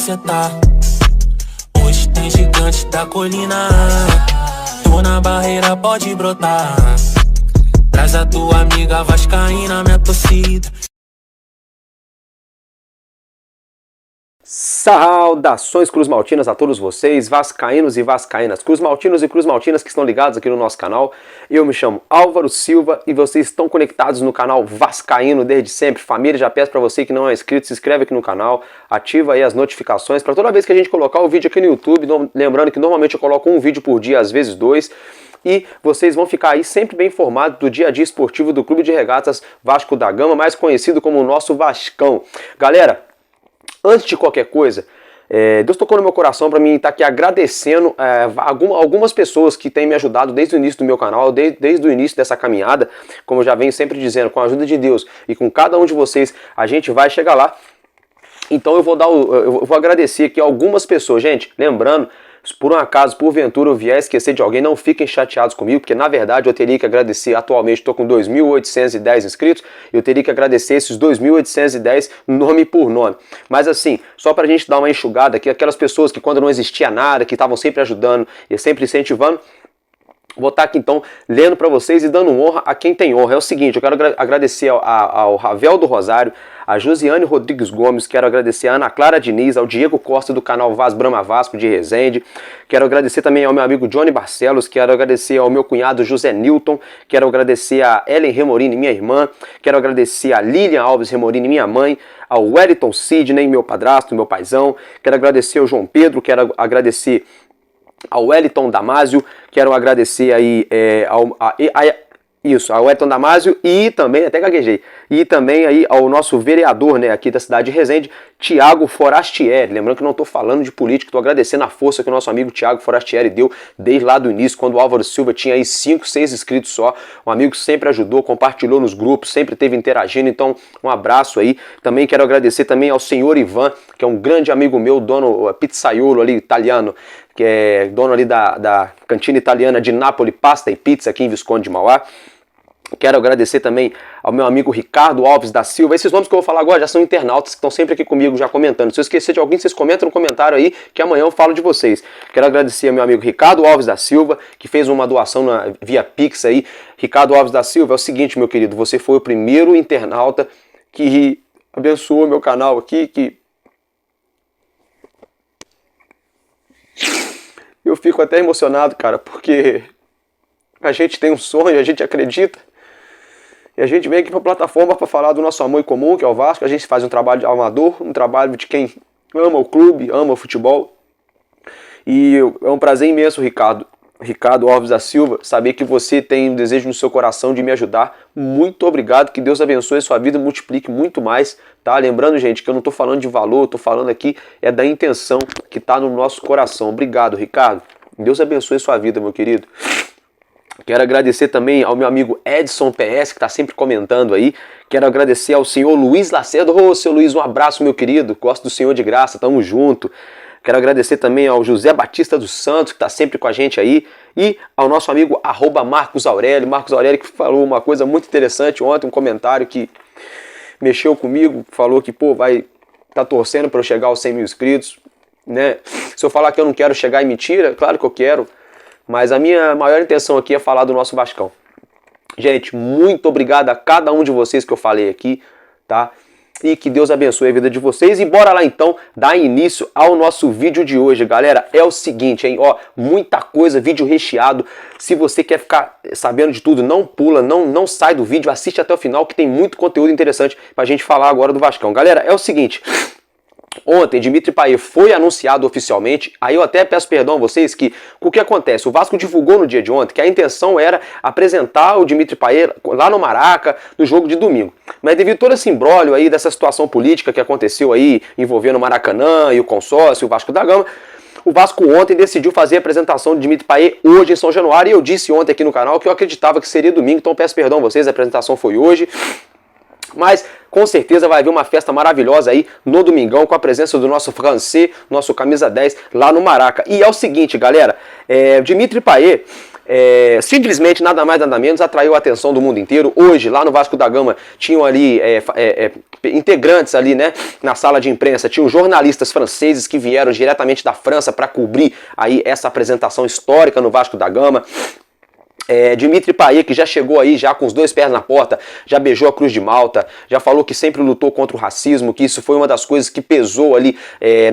cê tá. Hoje tem gigante da colina. Tô na barreira, pode brotar. Traz a tua amiga vascaína, minha torcida. Saudações cruzmaltinas a todos vocês, vascaínos e vascaínas, cruzmaltinos e cruzmaltinas que estão ligados aqui no nosso canal. Eu me chamo Álvaro Silva e vocês estão conectados no canal Vascaíno desde sempre. Família, já peço para você que não é inscrito, se inscreve aqui no canal, ativa aí as notificações para toda vez que a gente colocar o vídeo aqui no YouTube. Lembrando que normalmente eu coloco um vídeo por dia, às vezes dois. E vocês vão ficar aí sempre bem informados do dia a dia esportivo do Clube de Regatas Vasco da Gama, mais conhecido como o nosso Vascão. Galera, antes de qualquer coisa, Deus tocou no meu coração para mim estar aqui agradecendo algumas pessoas que têm me ajudado desde o início do meu canal, desde o início dessa caminhada. Como eu já venho sempre dizendo, com a ajuda de Deus e com cada um de vocês, a gente vai chegar lá. Então eu vou agradecer aqui algumas pessoas. Gente, lembrando, se por um acaso, porventura eu vier esquecer de alguém, não fiquem chateados comigo, porque na verdade eu teria que agradecer, atualmente estou com 2.810 inscritos, eu teria que agradecer esses 2.810 nome por nome. Mas assim, só para a gente dar uma enxugada aqui, aquelas pessoas que quando não existia nada, que estavam sempre ajudando e sempre incentivando, vou estar aqui então lendo para vocês e dando honra a quem tem honra. É o seguinte, eu quero agradecer ao Ravel do Rosário, a Josiane Rodrigues Gomes, quero agradecer a Ana Clara Diniz, ao Diego Costa do canal Vaz Brahma Vasco de Resende, quero agradecer também ao meu amigo Johnny Barcelos, quero agradecer ao meu cunhado José Newton, quero agradecer a Ellen Remorini, minha irmã, quero agradecer a Lilian Alves Remorini, minha mãe, ao Wellington Sidney, meu padrasto, meu paizão, quero agradecer ao João Pedro, quero agradecer ao Wellington Damásio, quero agradecer aí ao Wellington Damásio e também, até gaguejei, e também aí ao nosso vereador, né, aqui da cidade de Resende, Tiago Forastieri. Lembrando que não estou falando de política, estou agradecendo a força que o nosso amigo Tiago Forastieri deu desde lá do início, quando o Álvaro Silva tinha aí 5, 6 inscritos só. Um amigo que sempre ajudou, compartilhou nos grupos, sempre esteve interagindo, então um abraço aí. Também quero agradecer também ao senhor Ivan, que é um grande amigo meu, dono pizzaiolo ali, italiano, que é dono ali da cantina italiana de Nápoles Pasta e Pizza aqui em Visconde de Mauá. Quero agradecer também ao meu amigo Ricardo Alves da Silva. Esses nomes que eu vou falar agora já são internautas que estão sempre aqui comigo já comentando. Se eu esquecer de alguém, vocês comentam no comentário aí que amanhã eu falo de vocês. Quero agradecer ao meu amigo Ricardo Alves da Silva, que fez uma doação via Pix aí. Ricardo Alves da Silva, é o seguinte, meu querido, você foi o primeiro internauta que abençoou meu canal aqui, que eu fico até emocionado, cara, porque a gente tem um sonho, a gente acredita. E a gente vem aqui para a plataforma para falar do nosso amor em comum, que é o Vasco. A gente faz um trabalho de amador, um trabalho de quem ama o clube, ama o futebol. E é um prazer imenso, Ricardo Alves da Silva, saber que você tem um desejo no seu coração de me ajudar. Muito obrigado, que Deus abençoe a sua vida e multiplique muito mais, tá? Lembrando, gente, que eu não estou falando de valor, estou falando aqui da intenção que está no nosso coração. Obrigado, Ricardo. Deus abençoe a sua vida, meu querido. Quero agradecer também ao meu amigo Edson PS, que está sempre comentando aí. Quero agradecer ao senhor Luiz Lacerda. Ô, seu Luiz, um abraço, meu querido. Gosto do senhor de graça, tamo junto. Quero agradecer também ao José Batista dos Santos, que está sempre com a gente aí. E ao nosso amigo Marcos Aurélio. Marcos Aurélio que falou uma coisa muito interessante ontem, um comentário que mexeu comigo. Falou que, pô, vai tá torcendo para eu chegar aos 100 mil inscritos, né? Se eu falar que eu não quero chegar em mentira, claro que eu quero. Mas a minha maior intenção aqui é falar do nosso Vascão. Gente, muito obrigado a cada um de vocês que eu falei aqui, tá? E que Deus abençoe a vida de vocês. E bora lá então dar início ao nosso vídeo de hoje, galera. É o seguinte, hein? Ó, muita coisa, vídeo recheado. Se você quer ficar sabendo de tudo, não pula, não sai do vídeo, assiste até o final que tem muito conteúdo interessante pra gente falar agora do Vascão. Galera, é o seguinte... Ontem, Dimitri Payet foi anunciado oficialmente. Aí eu até peço perdão a vocês que o que acontece? O Vasco divulgou no dia de ontem que a intenção era apresentar o Dimitri Payet lá no Maraca, no jogo de domingo. Mas devido a todo esse imbróglio aí dessa situação política que aconteceu aí envolvendo o Maracanã e o consórcio, o Vasco da Gama, o Vasco ontem decidiu fazer a apresentação do Dimitri Payet hoje em São Januário. E eu disse ontem aqui no canal que eu acreditava que seria domingo, então peço perdão a vocês, a apresentação foi hoje. Mas com certeza vai haver uma festa maravilhosa aí no domingão com a presença do nosso francês, nosso camisa 10 lá no Maraca. E é o seguinte, galera, Dimitri Payet simplesmente nada mais nada menos atraiu a atenção do mundo inteiro. Hoje, lá no Vasco da Gama, tinham ali integrantes ali, né, na sala de imprensa, tinham jornalistas franceses que vieram diretamente da França para cobrir aí essa apresentação histórica no Vasco da Gama. Dimitri Payet, que já chegou aí já com os 2 pés na porta, já beijou a Cruz de Malta, já falou que sempre lutou contra o racismo, que isso foi uma das coisas que pesou ali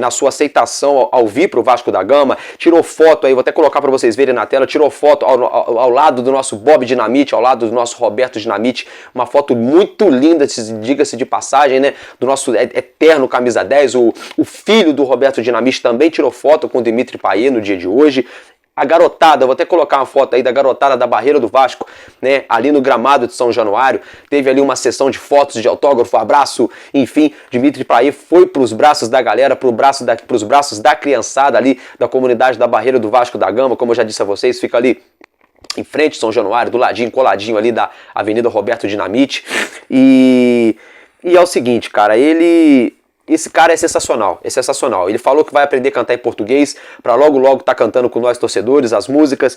na sua aceitação ao vir pro Vasco da Gama. Tirou foto aí, vou até colocar para vocês verem na tela, tirou foto ao lado do nosso Bob Dinamite, ao lado do nosso Roberto Dinamite, uma foto muito linda, diga-se de passagem, né, do nosso eterno camisa 10, o filho do Roberto Dinamite também tirou foto com o Dimitri Payet no dia de hoje. A garotada, vou até colocar uma foto aí da garotada da Barreira do Vasco, né, ali no gramado de São Januário, teve ali uma sessão de fotos, de autógrafo, abraço, enfim, Dimitri Payet foi pros braços da galera, pros braços da criançada ali, da comunidade da Barreira do Vasco da Gama, como eu já disse a vocês, fica ali em frente São Januário, do ladinho, coladinho ali da Avenida Roberto Dinamite, e é o seguinte, cara, esse cara é sensacional, Ele falou que vai aprender a cantar em português para logo tá cantando com nós torcedores as músicas.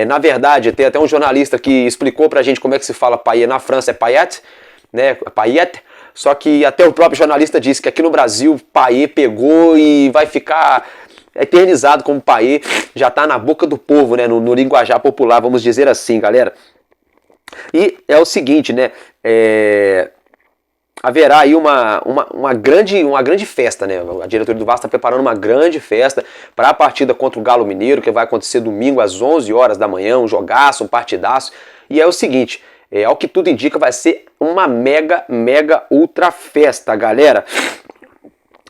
Na verdade, tem até um jornalista que explicou pra gente como é que se fala Payet na França, é Payet, né? Payet. Só que até o próprio jornalista disse que aqui no Brasil Payet pegou e vai ficar eternizado como Payet, já tá na boca do povo, né? No linguajar popular, vamos dizer assim, galera. E é o seguinte, né? Haverá aí uma grande festa, né? A diretoria do Vasco está preparando uma grande festa para a partida contra o Galo Mineiro, que vai acontecer domingo às 11 horas da manhã, um jogaço, um partidaço. E é o seguinte, ao que tudo indica, vai ser uma mega ultra festa, galera.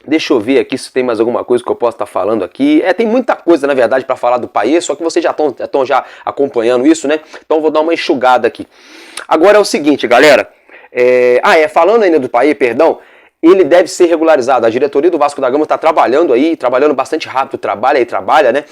Deixa eu ver aqui se tem mais alguma coisa que eu possa estar falando aqui. Tem muita coisa, na verdade, para falar do Payet, só que vocês já estão já acompanhando isso, né? Então vou dar uma enxugada aqui. Agora é o seguinte, galera. Falando ainda do Payet, perdão, ele deve ser regularizado. A diretoria do Vasco da Gama está trabalhando bastante rápido, trabalha, né?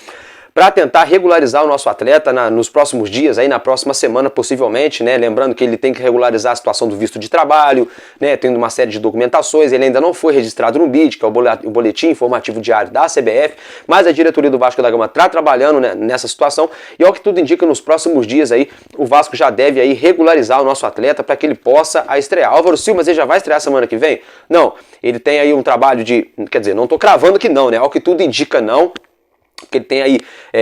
Para tentar regularizar o nosso atleta nos próximos dias, aí na próxima semana possivelmente, né? Lembrando que ele tem que regularizar a situação do visto de trabalho, né? Tendo uma série de documentações, ele ainda não foi registrado no BID, que é o Boletim Informativo Diário da CBF, mas a diretoria do Vasco da Gama está trabalhando, né, nessa situação, e ao que tudo indica, nos próximos dias aí, o Vasco já deve aí regularizar o nosso atleta para que ele possa estrear. Álvaro Silva, ele já vai estrear semana que vem? Não, ele tem aí um trabalho quer dizer, não estou cravando que não, né? Ao que tudo indica não, que ele tem aí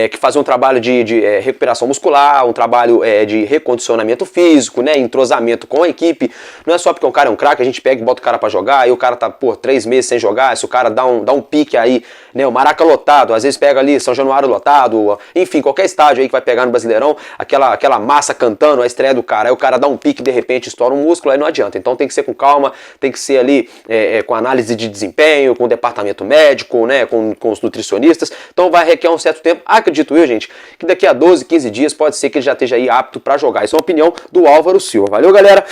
que fazer um trabalho de recuperação muscular, um trabalho de recondicionamento físico, né, entrosamento com a equipe. Não é só porque um cara é um craque, a gente pega e bota o cara pra jogar, aí o cara tá, 3 meses sem jogar, se o cara dá um pique aí, né, o Maraca lotado, às vezes pega ali São Januário lotado, enfim, qualquer estádio aí que vai pegar no Brasileirão, aquela massa cantando, a estreia do cara, aí o cara dá um pique, de repente estoura um músculo, aí não adianta. Então tem que ser com calma, tem que ser ali com análise de desempenho, com o departamento médico, né, com os nutricionistas. Então vai requer um certo tempo. Acredito eu, gente, que daqui a 12, 15 dias pode ser que ele já esteja aí apto para jogar. Isso é uma opinião do Álvaro Silva. Valeu, galera?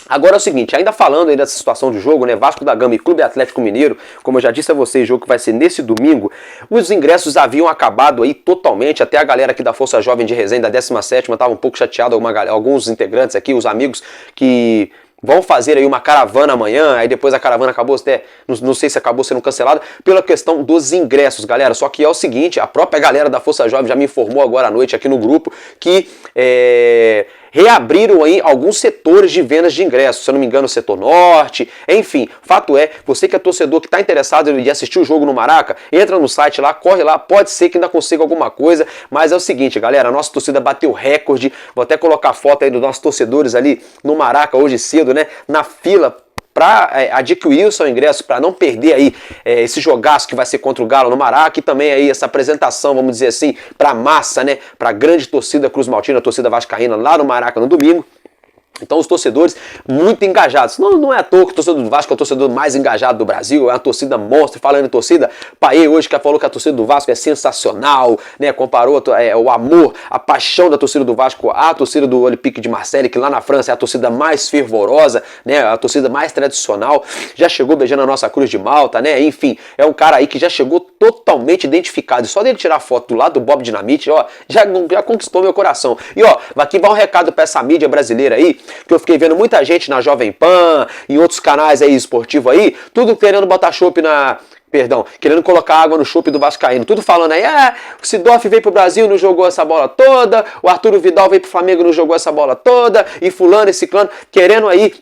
Agora é o seguinte, ainda falando aí dessa situação de jogo, né, Vasco da Gama e Clube Atlético Mineiro, como eu já disse a vocês, jogo que vai ser nesse domingo, os ingressos haviam acabado aí totalmente, até a galera aqui da Força Jovem de Resende, da 17ª, estava um pouco chateado, alguns integrantes aqui, os amigos que vão fazer aí uma caravana amanhã, aí depois a caravana acabou até, não sei se acabou sendo cancelada, pela questão dos ingressos, galera. Só que é o seguinte, a própria galera da Força Jovem já me informou agora à noite aqui no grupo que reabriram aí alguns setores de vendas de ingressos, se eu não me engano o setor norte, enfim, fato é, você que é torcedor que está interessado em assistir o jogo no Maraca, entra no site lá, corre lá, pode ser que ainda consiga alguma coisa, mas é o seguinte, galera, a nossa torcida bateu recorde, vou até colocar a foto aí dos nossos torcedores ali no Maraca hoje cedo, né, na fila para adquirir o seu ingresso, para não perder aí esse jogaço que vai ser contra o Galo no Maraca, e também aí essa apresentação, vamos dizer assim, para a massa, né, para a grande torcida Cruz Maltina, a torcida vascaína lá no Maraca no domingo. Então os torcedores muito engajados. Não é à toa que o torcedor do Vasco é o torcedor mais engajado do Brasil, é uma torcida monstro. Falando em torcida, Payet hoje que falou que a torcida do Vasco é sensacional, né? Comparou o amor, a paixão da torcida do Vasco à torcida do Olympique de Marseille, que lá na França é a torcida mais fervorosa, né? A torcida mais tradicional. Já chegou beijando a nossa Cruz de Malta, né? Enfim, é um cara aí que já chegou totalmente identificado. E só dele tirar foto do lado do Bob Dinamite, ó, já conquistou meu coração. E ó, aqui vai um recado para essa mídia brasileira aí, que eu fiquei vendo muita gente na Jovem Pan, em outros canais aí esportivos aí, tudo querendo botar chopp Perdão, querendo colocar água no chope do vascaíno. Tudo falando aí, o Sidorf veio pro Brasil, não jogou essa bola toda, o Arturo Vidal veio pro Flamengo, não jogou essa bola toda, e fulano, esse clã, querendo aí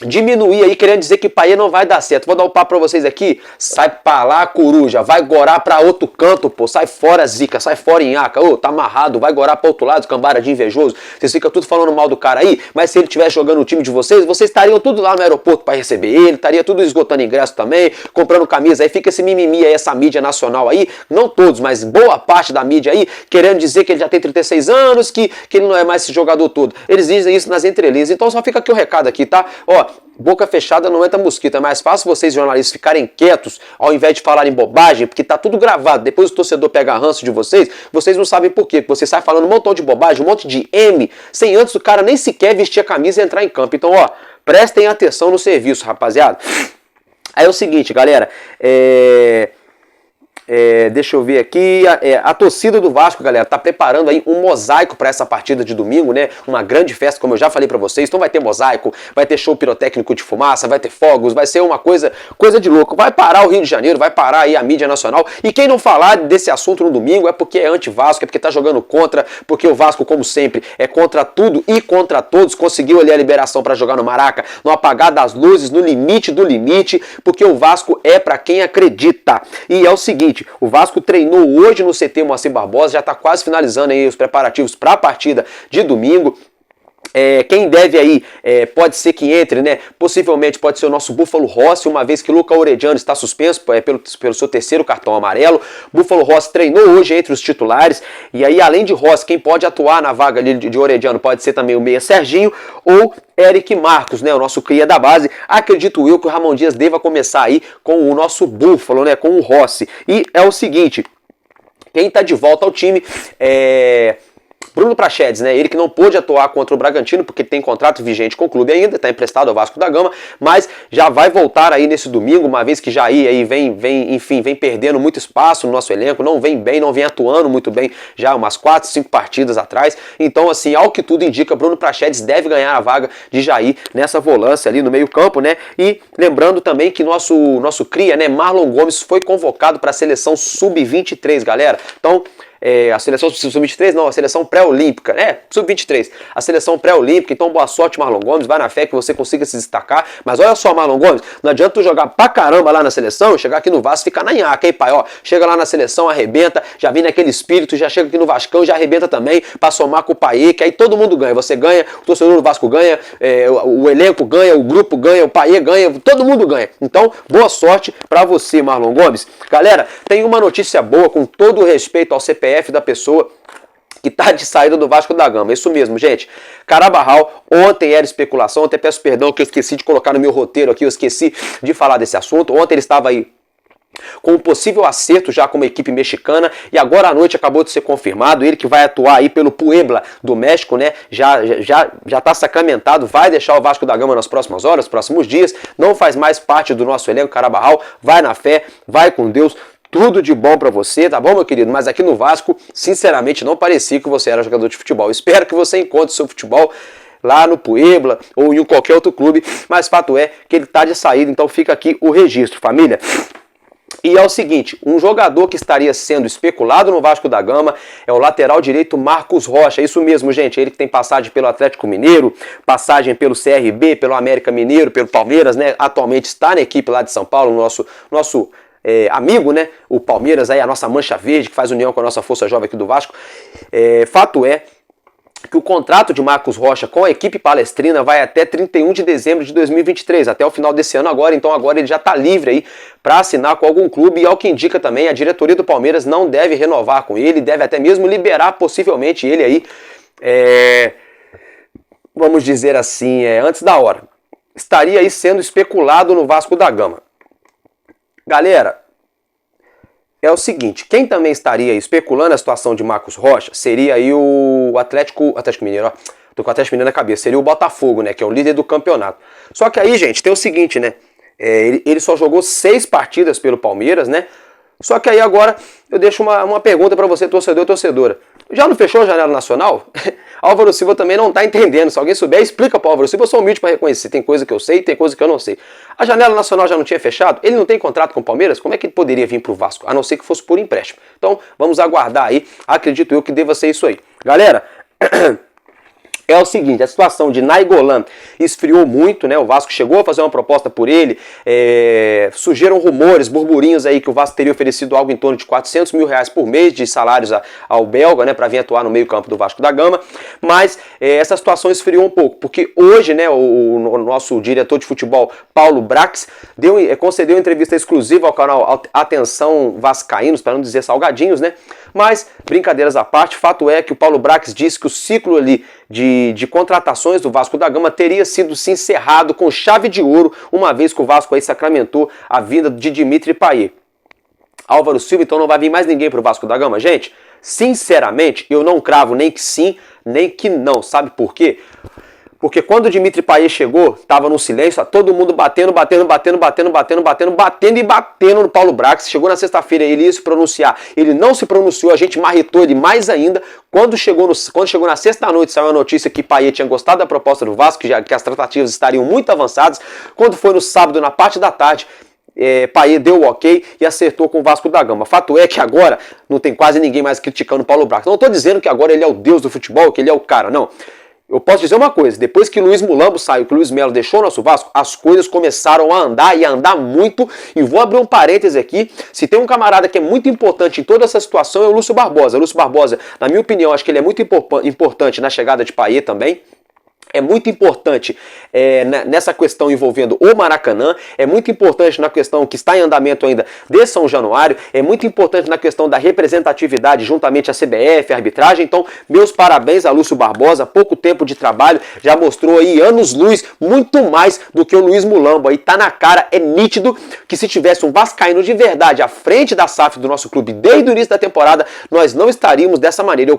diminuir aí, querendo dizer que Payet não vai dar certo. Vou dar um papo pra vocês aqui. Sai pra lá, coruja. Vai gorar pra outro canto, pô. Sai fora, zica. Sai fora, Inhaca. Ô, tá amarrado. Vai gorar pra outro lado, cambara de invejoso. Vocês ficam tudo falando mal do cara aí, mas se ele estivesse jogando no time de vocês, vocês estariam tudo lá no aeroporto pra receber ele, estaria tudo esgotando ingresso também, comprando camisa. Aí fica esse mimimi aí, essa mídia nacional aí, não todos, mas boa parte da mídia aí, querendo dizer que ele já tem 36 anos, que ele não é mais esse jogador todo. Eles dizem isso nas entrelinhas. Então só fica aqui o recado aqui, tá? Ó, boca fechada não entra mosquito. É mais fácil vocês, jornalistas, ficarem quietos ao invés de falarem bobagem, porque tá tudo gravado. Depois o torcedor pega ranço de vocês, vocês não sabem por quê. Porque você sai falando um montão de bobagem, um monte de M, sem antes o cara nem sequer vestir a camisa e entrar em campo. Então, ó, prestem atenção no serviço, rapaziada. Aí é o seguinte, galera, deixa eu ver aqui, a torcida do Vasco, galera, tá preparando aí um mosaico para essa partida de domingo, né? Uma grande festa, como eu já falei para vocês. Então vai ter mosaico, vai ter show pirotécnico de fumaça, vai ter fogos, vai ser uma coisa de louco. Vai parar o Rio de Janeiro, vai parar aí a mídia nacional. E quem não falar desse assunto no domingo é porque é anti-Vasco, é porque tá jogando contra, porque o Vasco, como sempre, é contra tudo e contra todos. Conseguiu ali a liberação para jogar no Maraca, no apagar das luzes, no limite do limite, porque o Vasco é para quem acredita. E é o seguinte, o Vasco treinou hoje no CT Moacir Barbosa, já está quase finalizando aí os preparativos para a partida de domingo. Quem deve aí, pode ser que entre, né? Possivelmente pode ser o nosso Búfalo Rossi, uma vez que Luca Orediano está suspenso pelo seu terceiro cartão amarelo. Búfalo Rossi treinou hoje entre os titulares. E aí, além de Rossi, quem pode atuar na vaga ali de Orediano pode ser também o meia Serginho ou Eric Marcos, né? O nosso cria da base. Acredito eu que o Ramon Dias deva começar aí com o nosso Búfalo, né? Com o Rossi. E é o seguinte, quem está de volta ao time Bruno Prachedes, né? Ele que não pôde atuar contra o Bragantino porque tem contrato vigente com o clube ainda, está emprestado ao Vasco da Gama, mas já vai voltar aí nesse domingo, uma vez que Jair aí vem perdendo muito espaço no nosso elenco, não vem bem, não vem atuando muito bem já umas 4, 5 partidas atrás. Então, assim, ao que tudo indica, Bruno Prachedes deve ganhar a vaga de Jair nessa volância ali no meio-campo, né? E lembrando também que nosso cria, né, Marlon Gomes, foi convocado para a seleção sub-23, galera. Então, a seleção sub-23 não, a seleção pré-olímpica, né? Sub-23, a seleção pré-olímpica. Então boa sorte, Marlon Gomes, vai na fé que você consiga se destacar. Mas olha só, Marlon Gomes, não adianta tu jogar pra caramba lá na seleção, chegar aqui no Vasco e ficar na nhaca, hein, pai? Ó, chega lá na seleção, arrebenta, já vem naquele espírito, já chega aqui no Vascão, já arrebenta também, pra somar com o Payet, que aí todo mundo ganha. Você ganha, o torcedor do Vasco ganha, o elenco ganha, o grupo ganha, o Payet ganha, todo mundo ganha. Então, boa sorte pra você, Marlon Gomes. Galera, tem uma notícia boa, com todo o respeito ao CPF da pessoa que tá de saída do Vasco da Gama. Isso mesmo, gente. Carabarral, ontem era especulação, até peço perdão que eu esqueci de colocar no meu roteiro aqui, eu esqueci de falar desse assunto. Ontem ele estava aí com um possível acerto já com uma equipe mexicana e agora à noite acabou de ser confirmado, ele que vai atuar aí pelo Puebla do México, né? Já tá sacramentado, vai deixar o Vasco da Gama nas próximas horas, nos próximos dias, não faz mais parte do nosso elenco. Carabarral, vai na fé, vai com Deus. Tudo de bom pra você, tá bom, meu querido? Mas aqui no Vasco, sinceramente, não parecia que você era jogador de futebol. Espero que você encontre seu futebol lá no Puebla ou em qualquer outro clube, mas fato é que ele tá de saída, então fica aqui o registro, família. E é o seguinte, um jogador que estaria sendo especulado no Vasco da Gama é o lateral direito Marcos Rocha. Isso mesmo, gente, ele que tem passagem pelo Atlético Mineiro, passagem pelo CRB, pelo América Mineiro, pelo Palmeiras, né? Atualmente está na equipe lá de São Paulo, nosso amigo, né? O Palmeiras, aí, a nossa mancha verde, que faz união com a nossa força jovem aqui do Vasco. Fato é que o contrato de Marcos Rocha com a equipe palestrina vai até 31 de dezembro de 2023, até o final desse ano agora. Então agora ele já está livre aí para assinar com algum clube, e ao que indica também, a diretoria do Palmeiras não deve renovar com ele, deve até mesmo liberar possivelmente ele aí, vamos dizer assim, antes da hora. Estaria aí sendo especulado no Vasco da Gama. Galera, é o seguinte, quem também estaria especulando a situação de Marcos Rocha seria aí o Atlético Mineiro, ó, tô com o Atlético Mineiro na cabeça, seria o Botafogo, né, que é o líder do campeonato. Só que aí, gente, tem o seguinte, né, ele só jogou 6 partidas pelo Palmeiras, né, só que aí agora eu deixo uma pergunta para você, torcedor e torcedora. Já não fechou a janela nacional? Álvaro Silva também não tá entendendo. Se alguém souber, explica pro Álvaro Silva. Eu sou humilde para reconhecer. Tem coisa que eu sei, tem coisa que eu não sei. A janela nacional já não tinha fechado? Ele não tem contrato com o Palmeiras? Como é que ele poderia vir pro Vasco? A não ser que fosse por empréstimo. Então, vamos aguardar aí. Acredito eu que deva ser isso aí. Galera... É o seguinte, a situação de Nainggolan esfriou muito, né? O Vasco chegou a fazer uma proposta por ele, surgiram rumores, burburinhos aí que o Vasco teria oferecido algo em torno de 400 mil reais por mês de salários ao belga, né? Para vir atuar no meio campo do Vasco da Gama, mas essa situação esfriou um pouco, porque hoje, né, o nosso diretor de futebol, Paulo Brax, concedeu uma entrevista exclusiva ao canal Atenção Vascaínos, para não dizer Salgadinhos, né? Mas, brincadeiras à parte, fato é que o Paulo Brax disse que o ciclo ali de contratações do Vasco da Gama teria sido se encerrado com chave de ouro, uma vez que o Vasco aí sacramentou a vinda de Dimitri Payet. Álvaro Silva, então não vai vir mais ninguém pro Vasco da Gama? Gente, sinceramente, eu não cravo nem que sim, nem que não. Sabe por quê? Porque quando o Dimitri Payet chegou, tava no silêncio, todo mundo batendo no Paulo Brax. Chegou na sexta-feira, ele ia se pronunciar, ele não se pronunciou, a gente marretou ele mais ainda. Quando chegou na sexta-noite, saiu a notícia que Payet tinha gostado da proposta do Vasco, que as tratativas estariam muito avançadas. Quando foi no sábado, na parte da tarde, Payet deu o ok e acertou com o Vasco da Gama. Fato é que agora não tem quase ninguém mais criticando o Paulo Brax. Não estou dizendo que agora ele é o deus do futebol, que ele é o cara, não. Eu posso dizer uma coisa, depois que Luiz Mulambo saiu, que o Luiz Melo deixou o nosso Vasco, as coisas começaram a andar e a andar muito, e vou abrir um parêntese aqui, se tem um camarada que é muito importante em toda essa situação é o Lúcio Barbosa. O Lúcio Barbosa, na minha opinião, acho que ele é muito importante na chegada de Payet também. É muito importante nessa questão envolvendo o Maracanã, é muito importante na questão que está em andamento ainda de São Januário, é muito importante na questão da representatividade juntamente à CBF, a arbitragem. Então, meus parabéns a Lúcio Barbosa, pouco tempo de trabalho, já mostrou aí anos-luz, muito mais do que o Luiz Mulambo. Aí tá na cara, é nítido que se tivesse um vascaíno de verdade à frente da SAF do nosso clube desde o início da temporada, nós não estaríamos dessa maneira.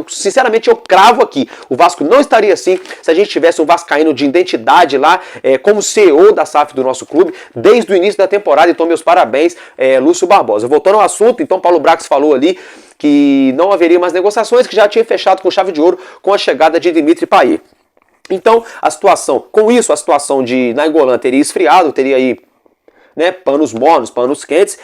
Sinceramente, eu cravo aqui, o Vasco não estaria assim se a gente tivesse um vascaíno de identidade lá, como CEO da SAF do nosso clube, desde o início da temporada. Então, meus parabéns, Lúcio Barbosa. Voltando ao assunto, então, Paulo Brax falou ali que não haveria mais negociações, que já tinha fechado com chave de ouro com a chegada de Dimitri Payet. Então, a situação de Nainggolan teria esfriado, teria aí, né, panos mornos, panos quentes.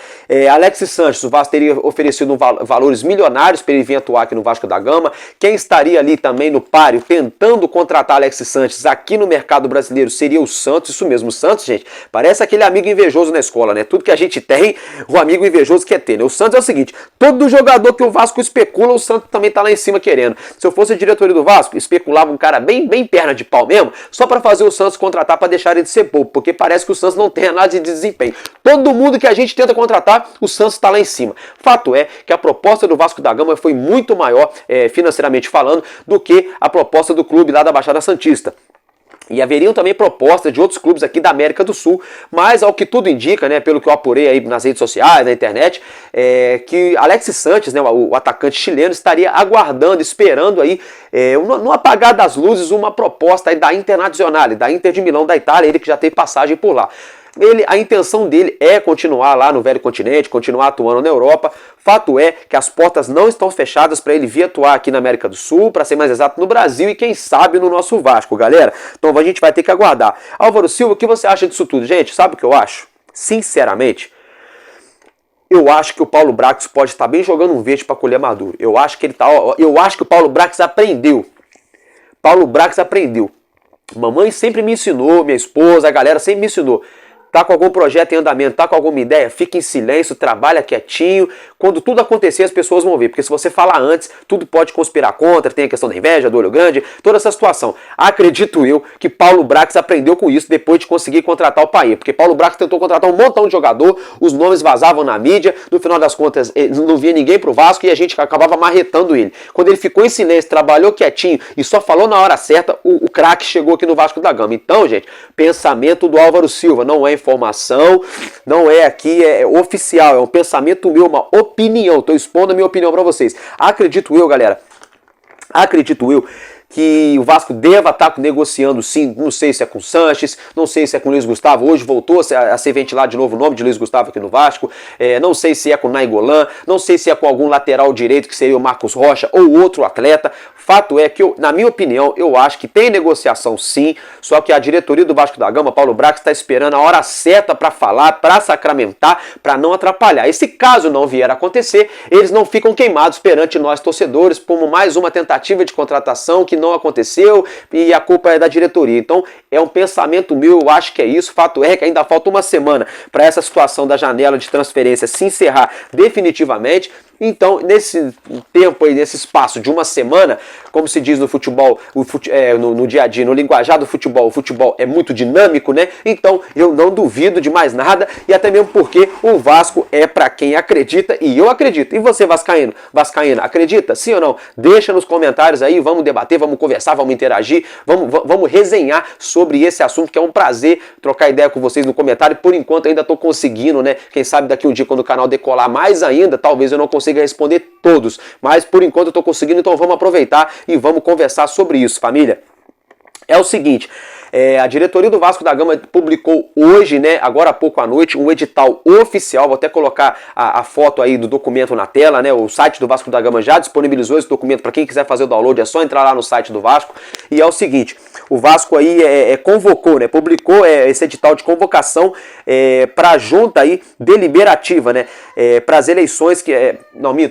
Alexis Sanches, o Vasco teria oferecido valores milionários para ele vir atuar aqui no Vasco da Gama. Quem estaria ali também no páreo tentando contratar Alexis Sanches aqui no mercado brasileiro seria o Santos. Isso mesmo, o Santos, gente, parece aquele amigo invejoso na escola, né? Tudo que a gente tem, o amigo invejoso quer ter, né? O Santos é o seguinte, todo jogador que o Vasco especula, o Santos também tá lá em cima querendo. Se eu fosse a diretoria do Vasco, especulava um cara bem perna de pau mesmo, só para fazer o Santos contratar, para deixar ele de ser bobo, porque parece que o Santos não tem nada de desempenho. Todo mundo que a gente tenta contratar, o Santos está lá em cima. Fato é que a proposta do Vasco da Gama foi muito maior, financeiramente falando, do que a proposta do clube lá da Baixada Santista. E haveriam também propostas de outros clubes aqui da América do Sul, mas ao que tudo indica, né, pelo que eu apurei aí nas redes sociais, na internet, que Alexis Sanches, né, o atacante chileno, estaria aguardando, esperando aí, no apagar das luzes, uma proposta aí da Internazionale, da Inter de Milão da Itália, ele que já tem passagem por lá. A intenção dele é continuar lá no velho continente, continuar atuando na Europa. Fato é que as portas não estão fechadas para ele vir atuar aqui na América do Sul, para ser mais exato, no Brasil e quem sabe no nosso Vasco, galera. Então a gente vai ter que aguardar. Álvaro Silva, o que você acha disso tudo? Gente, sabe o que eu acho? Sinceramente, eu acho que o Paulo Brax pode estar bem jogando um verde para colher maduro. Eu acho que o Paulo Brax aprendeu. Paulo Brax aprendeu. Mamãe sempre me ensinou, minha esposa, a galera sempre me ensinou. Tá com algum projeto em andamento, tá com alguma ideia, fica em silêncio, trabalha quietinho. Quando tudo acontecer, as pessoas vão ver. Porque se você falar antes, tudo pode conspirar contra, tem a questão da inveja, do olho grande, toda essa situação. Acredito eu que Paulo Brax aprendeu com isso depois de conseguir contratar o Payet. Porque Paulo Brax tentou contratar um montão de jogador, os nomes vazavam na mídia, no final das contas não via ninguém pro Vasco e a gente acabava marretando ele. Quando ele ficou em silêncio, trabalhou quietinho e só falou na hora certa, o craque chegou aqui no Vasco da Gama. Então, gente, pensamento do Álvaro Silva, não é informação, não é aqui, é oficial, é um pensamento meu, uma opinião, estou expondo a minha opinião para vocês. Acredito eu, galera, que o Vasco deva estar negociando sim, não sei se é com o Sanches, não sei se é com o Luiz Gustavo, hoje voltou a ser ventilado de novo o nome de Luiz Gustavo aqui no Vasco, não sei se é com o Nainggolan, não sei se é com algum lateral direito que seria o Marcos Rocha ou outro atleta. Fato é que, na minha opinião, eu acho que tem negociação sim, só que a diretoria do Vasco da Gama, Paulo Brax, está esperando a hora certa para falar, para sacramentar, para não atrapalhar. E se caso não vier a acontecer, eles não ficam queimados perante nós torcedores, como mais uma tentativa de contratação que não aconteceu e a culpa é da diretoria. Então, é um pensamento meu, eu acho que é isso. Fato é que ainda falta uma semana para essa situação da janela de transferência se encerrar definitivamente. Então, nesse tempo aí, nesse espaço de uma semana, como se diz no futebol, no dia a dia, no linguajar do futebol, o futebol é muito dinâmico, né? Então, eu não duvido de mais nada, e até mesmo porque o Vasco é para quem acredita, e eu acredito. E você, vascaíno? Vascaína, acredita? Sim ou não? Deixa nos comentários aí, vamos debater, vamos conversar, vamos interagir, vamos resenhar sobre esse assunto, que é um prazer trocar ideia com vocês no comentário. Por enquanto, ainda estou conseguindo, né? Quem sabe daqui um dia, quando o canal decolar mais ainda, talvez eu não consiga responder todos, mas por enquanto eu estou conseguindo, então vamos aproveitar e vamos conversar sobre isso, família. É o seguinte, a diretoria do Vasco da Gama publicou hoje, né, agora há pouco à noite, um edital oficial. Vou até colocar a foto aí do documento na tela, né? O site do Vasco da Gama já disponibilizou esse documento para quem quiser fazer o download, é só entrar lá no site do Vasco. E é o seguinte, o Vasco aí convocou, né, publicou esse edital de convocação para a junta aí deliberativa, né, para as eleições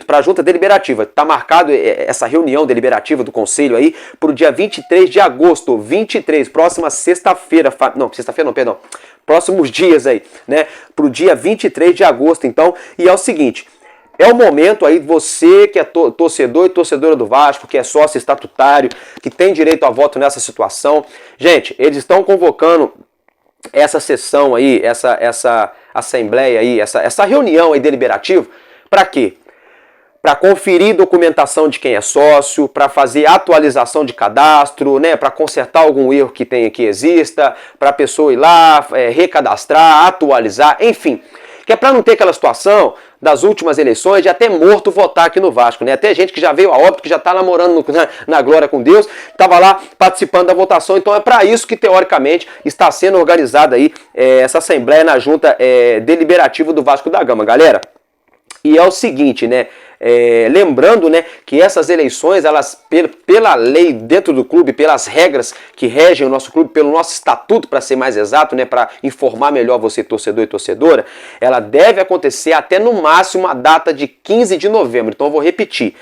para a junta deliberativa. Está marcado essa reunião deliberativa do conselho aí para o dia 23 de agosto, 23, próxima sexta-feira, próximos dias aí, né, para o dia 23 de agosto, então, e é o seguinte, é o momento aí, você que é torcedor e torcedora do Vasco, que é sócio estatutário, que tem direito a voto nessa situação, gente, eles estão convocando essa sessão aí, essa assembleia aí, essa reunião aí deliberativa, para quê? Para conferir documentação de quem é sócio, para fazer atualização de cadastro, né, para consertar algum erro que exista, para a pessoa ir lá, recadastrar, atualizar, enfim. Que é para não ter aquela situação das últimas eleições de até morto votar aqui no Vasco, né? Até gente que já veio a óbito, que já está namorando na glória com Deus, estava lá participando da votação. Então é para isso que, teoricamente, está sendo organizada aí essa assembleia na junta deliberativa do Vasco da Gama, galera. E é o seguinte, né? Lembrando, né, que essas eleições, elas, pela lei dentro do clube, pelas regras que regem o nosso clube, pelo nosso estatuto, para ser mais exato, né, para informar melhor você, torcedor e torcedora, ela deve acontecer até no máximo a data de 15 de novembro. Então eu vou repetir.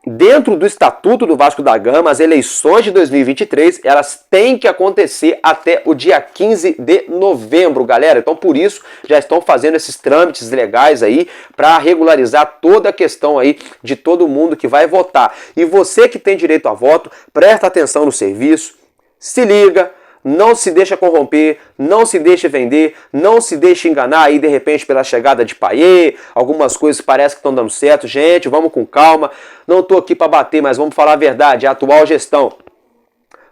Dentro do Estatuto do Vasco da Gama, as eleições de 2023, elas têm que acontecer até o dia 15 de novembro, galera. Então, por isso, já estão fazendo esses trâmites legais aí para regularizar toda a questão aí de todo mundo que vai votar. E você que tem direito a voto, presta atenção no serviço, se liga, não se deixa corromper, não se deixa vender, não se deixa enganar aí de repente pela chegada de Payet, algumas coisas que parece que estão dando certo. Gente, vamos com calma, não estou aqui para bater, mas vamos falar a verdade, a atual gestão.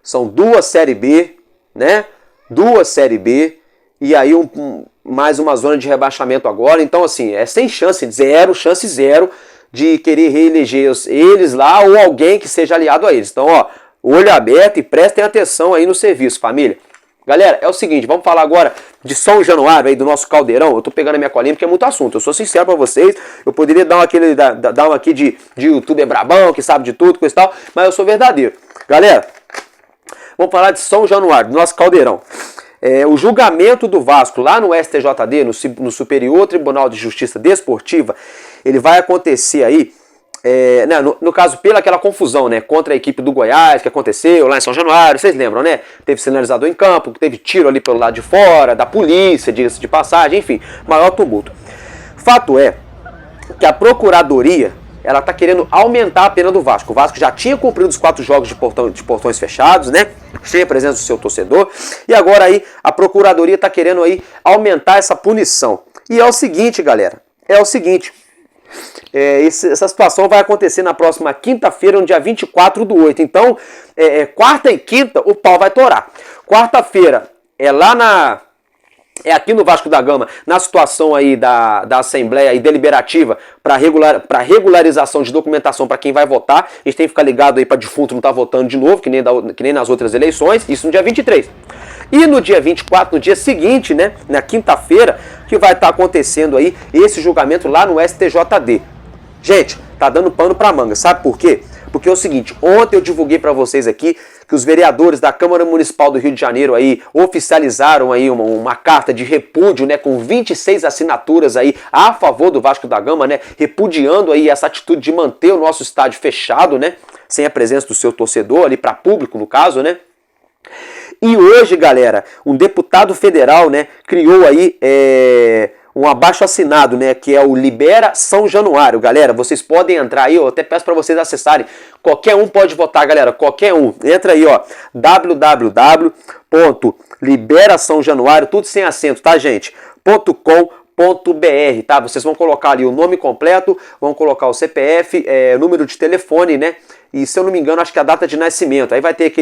São duas Série B, né? Duas Série B e aí mais uma zona de rebaixamento agora. Então assim, sem chance zero de querer reeleger eles lá ou alguém que seja aliado a eles. Então, ó, olho aberto e prestem atenção aí no serviço, família. Galera, é o seguinte, vamos falar agora de São Januário aí, do nosso caldeirão. Eu tô pegando a minha colinha porque é muito assunto. Eu sou sincero pra vocês, eu poderia dar uma aqui de youtuber brabão, que sabe de tudo, coisa e tal, mas eu sou verdadeiro. Galera, vamos falar de São Januário, do nosso caldeirão. O julgamento do Vasco lá no STJD, no Superior Tribunal de Justiça Desportiva, ele vai acontecer aí, no caso, pela aquela confusão, né, contra a equipe do Goiás, que aconteceu lá em São Januário, vocês lembram, né? Teve sinalizador em campo, teve tiro ali pelo lado de fora, da polícia, diga-se de passagem, enfim, maior tumulto. Fato é que a Procuradoria, ela tá querendo aumentar a pena do Vasco. O Vasco já tinha cumprido os 4 jogos de portões fechados, né? Sem a presença do seu torcedor. E agora aí a Procuradoria tá querendo aí aumentar essa punição. E é o seguinte, galera, essa situação vai acontecer na próxima quinta-feira, no dia 24/8. Então, quarta e quinta, o pau vai torar. Quarta-feira é lá é aqui no Vasco da Gama, na situação aí da Assembleia aí deliberativa para regularização de documentação para quem vai votar. A gente tem que ficar ligado aí para defunto não estar votando de novo, que nem nas outras eleições, isso no dia 23. E no dia 24, no dia seguinte, né, na quinta-feira, que vai estar acontecendo aí esse julgamento lá no STJD. Gente, tá dando pano pra manga, sabe por quê? Porque é o seguinte, ontem eu divulguei para vocês aqui que os vereadores da Câmara Municipal do Rio de Janeiro aí oficializaram aí uma carta de repúdio, né, com 26 assinaturas aí a favor do Vasco da Gama, né, repudiando aí essa atitude de manter o nosso estádio fechado, né, sem a presença do seu torcedor ali para público, no caso, né. E hoje, galera, um deputado federal, né, criou aí um abaixo-assinado, né, que é o Libera São Januário. Galera, vocês podem entrar aí, eu até peço para vocês acessarem. Qualquer um pode votar, galera, qualquer um. Entra aí, ó, www.liberasaojanuário, tudo sem acento, tá, gente? .com.br, tá? Vocês vão colocar ali o nome completo, vão colocar o CPF, número de telefone, né? E se eu não me engano, acho que a data de nascimento. Aí vai ter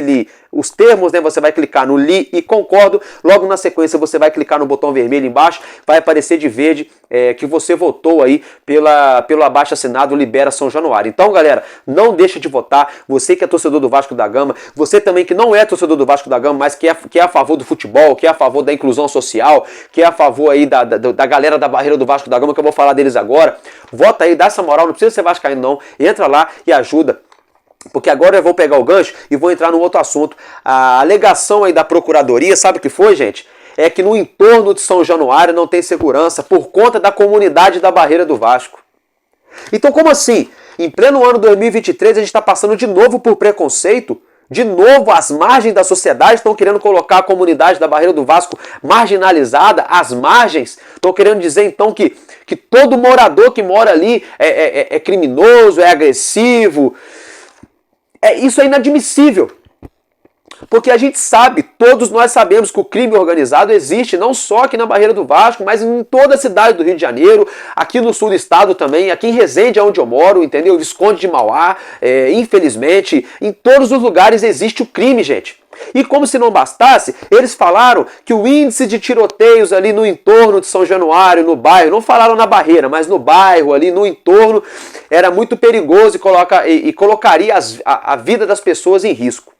os termos, né? Você vai clicar no li e concordo. Logo na sequência você vai clicar no botão vermelho embaixo. Vai aparecer de verde que você votou aí pelo abaixo assinado Libera São Januário. Então, galera, não deixa de votar. Você que é torcedor do Vasco da Gama, você também que não é torcedor do Vasco da Gama, mas que é a favor do futebol, que é a favor da inclusão social, que é a favor aí da galera da barreira do Vasco da Gama, que eu vou falar deles agora. Vota aí, dá essa moral, não precisa ser vascaíno não. Entra lá e ajuda. Porque agora eu vou pegar o gancho e vou entrar num outro assunto. A alegação aí da Procuradoria, sabe o que foi, gente? É que no entorno de São Januário não tem segurança por conta da comunidade da barreira do Vasco. Então como assim? Em pleno ano 2023 a gente está passando de novo por preconceito? De novo, as margens da sociedade estão querendo colocar a comunidade da barreira do Vasco marginalizada, às margens. Estão querendo dizer então que todo morador que mora ali é criminoso, é agressivo. Isso é inadmissível, porque a gente sabe, todos nós sabemos que o crime organizado existe não só aqui na barreira do Vasco, mas em toda a cidade do Rio de Janeiro, aqui no sul do estado também, aqui em Resende, onde eu moro, entendeu? Visconde de Mauá, infelizmente, em todos os lugares existe o crime, gente. E como se não bastasse, eles falaram que o índice de tiroteios ali no entorno de São Januário, no bairro, não falaram na barreira, mas no bairro, ali no entorno, era muito perigoso e colocaria a vida das pessoas em risco.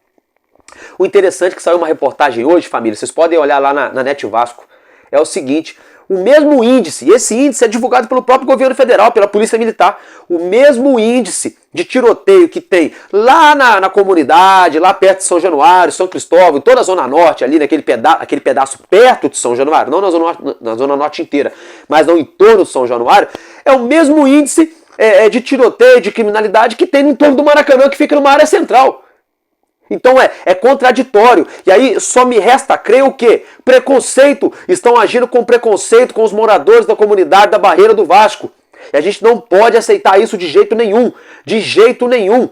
O interessante é que saiu uma reportagem hoje, família, vocês podem olhar lá na Net Vasco, é o seguinte: o mesmo índice, esse índice é divulgado pelo próprio governo federal, pela Polícia Militar, o mesmo índice de tiroteio que tem lá na comunidade, lá perto de São Januário, São Cristóvão, toda a Zona Norte, ali naquele pedaço perto de São Januário, não na Zona Norte inteira, mas no entorno de São Januário, é o mesmo índice de tiroteio, de criminalidade que tem no entorno do Maracanã, que fica numa área central. Então é contraditório. E aí só me resta crer o quê? Preconceito. Estão agindo com preconceito com os moradores da comunidade da barreira do Vasco. E a gente não pode aceitar isso de jeito nenhum. De jeito nenhum.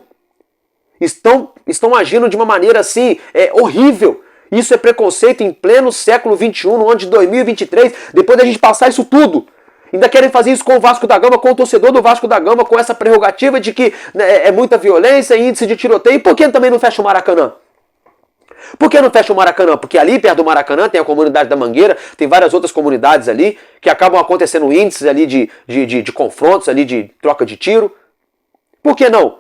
Estão agindo de uma maneira assim, horrível. Isso é preconceito em pleno século XXI, no ano de 2023, depois da gente passar isso tudo. Ainda querem fazer isso com o Vasco da Gama, com o torcedor do Vasco da Gama, com essa prerrogativa de que é muita violência, índice de tiroteio. E por que também não fecha o Maracanã? Por que não fecha o Maracanã? Porque ali perto do Maracanã tem a comunidade da Mangueira, tem várias outras comunidades ali, que acabam acontecendo índices ali de confrontos, ali de troca de tiro. Por que não?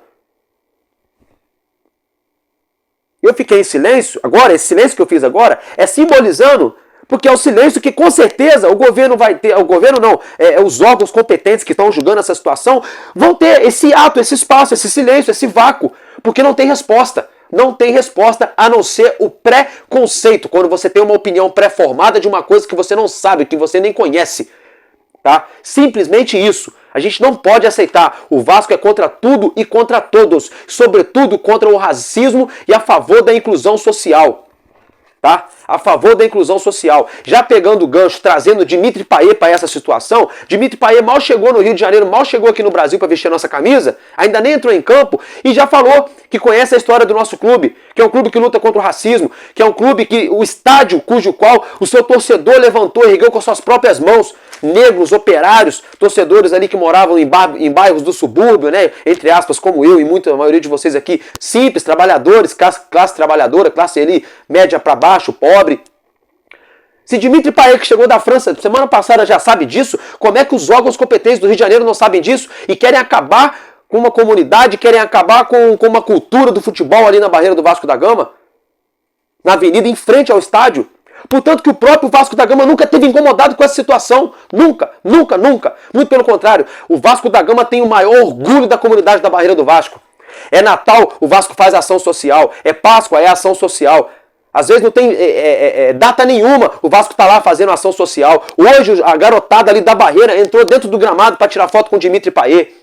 Eu fiquei em silêncio, agora, esse silêncio que eu fiz agora, é simbolizando. Porque é o silêncio que com certeza o governo vai ter, os órgãos competentes que estão julgando essa situação vão ter esse ato, esse espaço, esse silêncio, esse vácuo, porque não tem resposta. Não tem resposta a não ser o preconceito, quando você tem uma opinião pré-formada de uma coisa que você não sabe, que você nem conhece. Tá? Simplesmente isso. A gente não pode aceitar. O Vasco é contra tudo e contra todos, sobretudo contra o racismo e a favor da inclusão social. Tá? A favor da inclusão social. Já pegando o gancho, trazendo Dimitri Payet para essa situação, Dimitri Payet mal chegou no Rio de Janeiro, mal chegou aqui no Brasil para vestir a nossa camisa, ainda nem entrou em campo e já falou que conhece a história do nosso clube, que é um clube que luta contra o racismo, que é um clube que o estádio cujo qual o seu torcedor levantou e ergueu com suas próprias mãos, negros, operários, torcedores ali que moravam em bairros do subúrbio, né, entre aspas, como eu e a maioria de vocês aqui, simples, trabalhadores, classe trabalhadora, classe ali média para baixo, pobre. Se Dimitri Payet, que chegou da França semana passada, já sabe disso, como é que os órgãos competentes do Rio de Janeiro não sabem disso e querem acabar com uma comunidade, querem acabar com uma cultura do futebol ali na barreira do Vasco da Gama? Na avenida, em frente ao estádio. Portanto, que o próprio Vasco da Gama nunca esteve incomodado com essa situação. Nunca, nunca, nunca. Muito pelo contrário, o Vasco da Gama tem o maior orgulho da comunidade da barreira do Vasco. É Natal, o Vasco faz ação social. É Páscoa, é ação social. Às vezes não tem data nenhuma, o Vasco tá lá fazendo ação social. Hoje a garotada ali da barreira entrou dentro do gramado para tirar foto com o Dimitri Payet.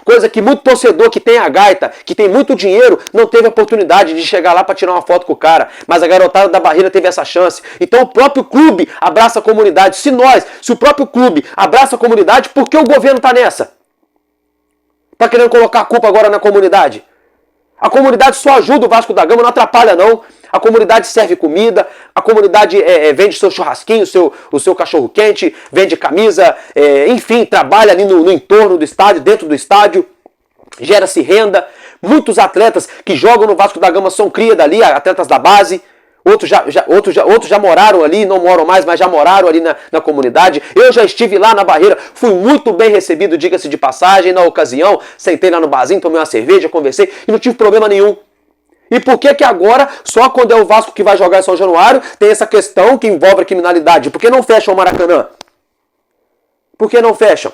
Coisa que muito torcedor que tem a gaita, que tem muito dinheiro, não teve a oportunidade de chegar lá para tirar uma foto com o cara. Mas a garotada da barreira teve essa chance. Então o próprio clube abraça a comunidade. Se o próprio clube abraça a comunidade, por que o governo tá nessa? Tá querendo colocar a culpa agora na comunidade? A comunidade só ajuda o Vasco da Gama, não atrapalha não. A comunidade serve comida, a comunidade vende seu churrasquinho, o seu cachorro quente, vende camisa, enfim, trabalha ali no entorno do estádio, dentro do estádio, gera-se renda. Muitos atletas que jogam no Vasco da Gama são cria dali, atletas da base. Outros já moraram ali, não moram mais, mas já moraram ali na comunidade. Eu já estive lá na barreira, fui muito bem recebido, diga-se de passagem, na ocasião. Sentei lá no barzinho, tomei uma cerveja, conversei e não tive problema nenhum. E por que agora, só quando é o Vasco que vai jogar em São Januário, tem essa questão que envolve a criminalidade? Por que não fecham o Maracanã? Por que não fecham?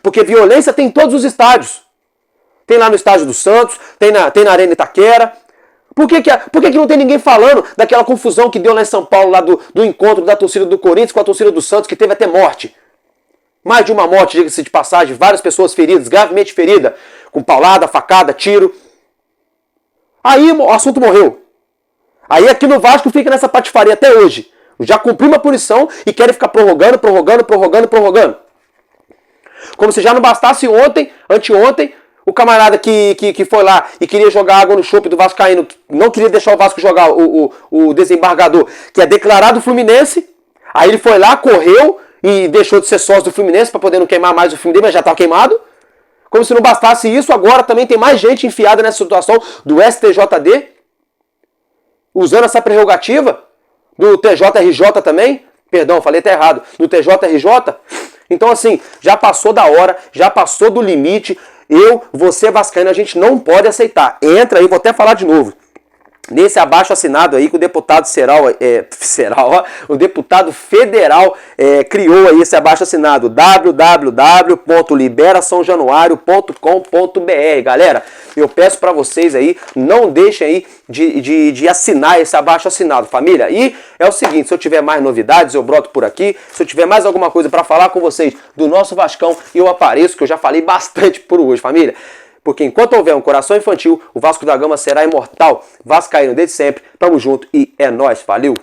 Porque violência tem em todos os estádios. Tem lá no estádio do Santos, tem na Arena Itaquera. Por que não tem ninguém falando daquela confusão que deu lá em São Paulo, lá do encontro da torcida do Corinthians com a torcida do Santos, que teve até morte? Mais de uma morte, diga-se de passagem, várias pessoas feridas, gravemente feridas, com paulada, facada, tiro. Aí o assunto morreu. Aí aqui no Vasco fica nessa patifaria até hoje. Já cumpriu uma punição e querem ficar prorrogando. Como se já não bastasse anteontem, o camarada que foi lá e queria jogar água no chope do Vascaíno, não queria deixar o Vasco jogar, o desembargador, que é declarado Fluminense. Aí ele foi lá, correu e deixou de ser sócio do Fluminense para poder não queimar mais o filme dele, mas já estava queimado. Como se não bastasse isso, agora também tem mais gente enfiada nessa situação do STJD, usando essa prerrogativa, do TJRJ também, perdão, falei até errado, do TJRJ. Então assim, já passou da hora, já passou do limite. Você vascaíno, a gente não pode aceitar. Entra aí, vou até falar de novo. Nesse abaixo assinado aí que o deputado o deputado federal criou aí esse abaixo assinado, www.liberasaojanuario.com.br. Galera, eu peço para vocês aí, não deixem aí de assinar esse abaixo assinado, família. E é o seguinte, se eu tiver mais novidades, eu broto por aqui. Se eu tiver mais alguma coisa para falar com vocês do nosso Vascão, eu apareço, que eu já falei bastante por hoje, família. Porque enquanto houver um coração infantil, o Vasco da Gama será imortal. Vascaíno desde sempre, tamo junto e é nóis, valeu!